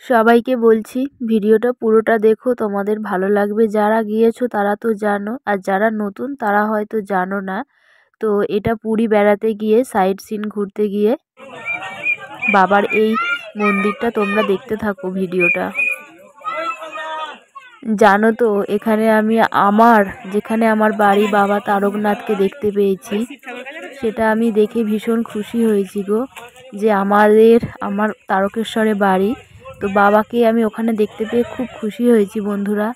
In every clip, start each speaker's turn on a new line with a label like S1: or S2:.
S1: সবাইকে বলছি ভিডিওটা পুরোটা দেখো, তোমাদের ভালো লাগবে। যারা গিয়েছো তারা তো জানো, আর যারা নতুন তারা হয়তো জানো না। তো এটা পুরী বেড়াতে গিয়ে সাইট সিন ঘুরতে গিয়ে বাবার এই মন্দিরটা তোমরা দেখতে থাকো ভিডিওটা। জানো তো এখানে আমি যেখানে আমার বাড়ি বাবা তারকনাথকে দেখতে পেয়েছি, সেটা আমি দেখে ভীষণ খুশি হয়েছি গো, যে আমার তারকেশ্বরে বাড়ি, তো বাবাকে আমি ওখানে দেখতে পেয়ে খুব খুশি হয়েছি বন্ধুরা।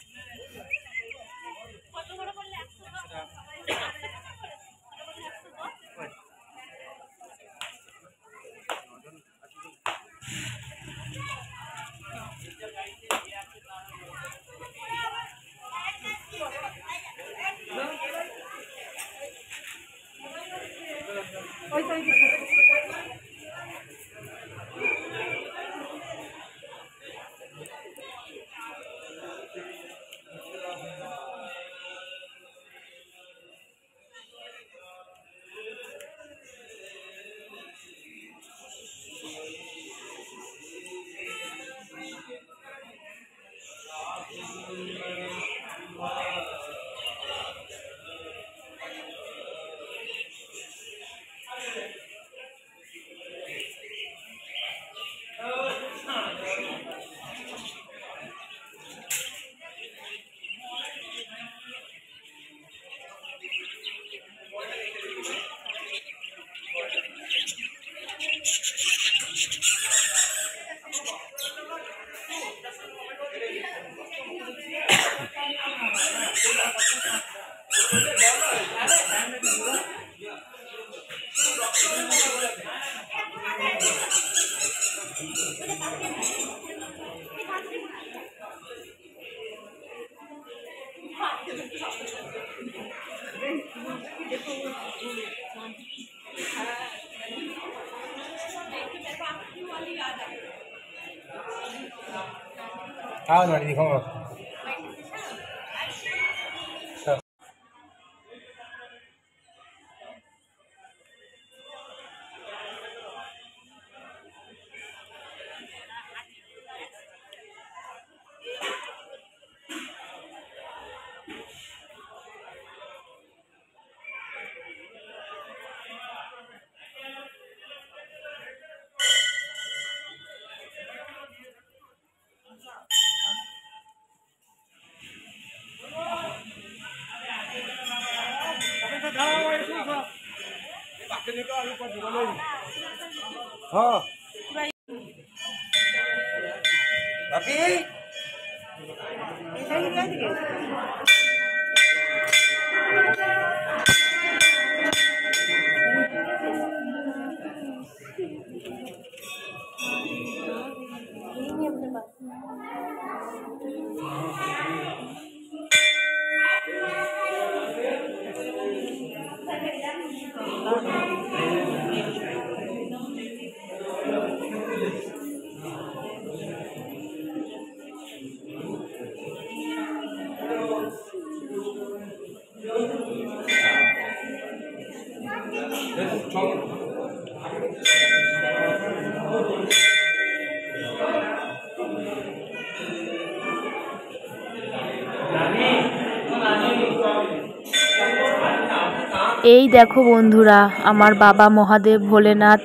S1: এই দেখো বন্ধুরা, আমার বাবা মহাদেব ভোলেনাথ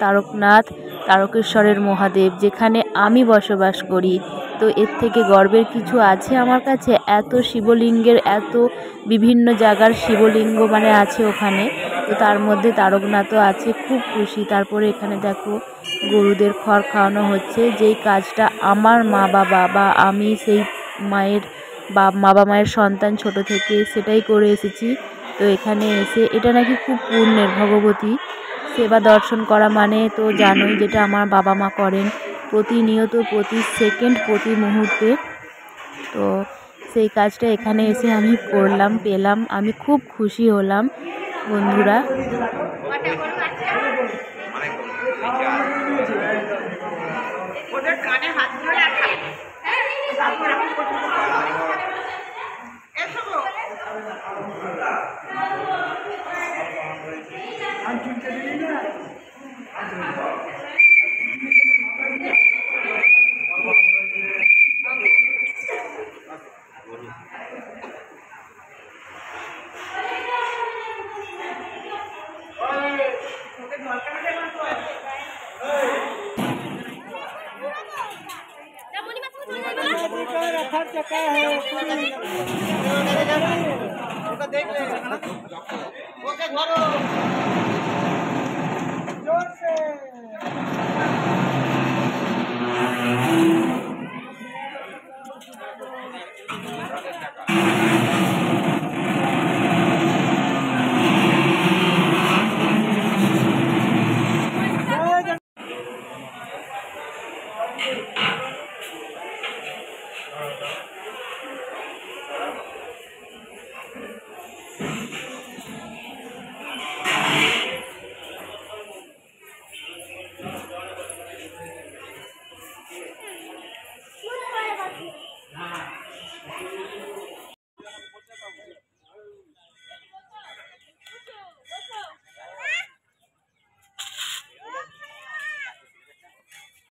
S1: তারকেশ্বরের মহাদেব, যেখানে আমি বসবাস করি। তো এর থেকে গর্বের কিছু আছে আমার কাছে? এত শিবলিঙ্গের, এত বিভিন্ন জায়গার শিবলিঙ্গ আছে ওখানে, তো তার মধ্যে তারকনাথও আছে। খুব খুশি। তারপরে এখানে দেখো গরুদের খড় খাওয়ানো হচ্ছে, যেই কাজটা আমার মা বাবা বা আমি সেই বাবা মায়ের সন্তান ছোট থেকে সেটাই করে এসেছি। তো এখানে এসে এটা নাকি খুব পুণ্যের, ভগবতী সেবা দর্শন করা তো জানোই, যেটা আমার বাবা মা করেন প্রতিনিয়ত, প্রতি সেকেন্ড, প্রতি মুহূর্তে। তো সেই কাজটা এখানে এসে আমি পেলাম, আমি খুব খুশি হলাম বন্ধুরা।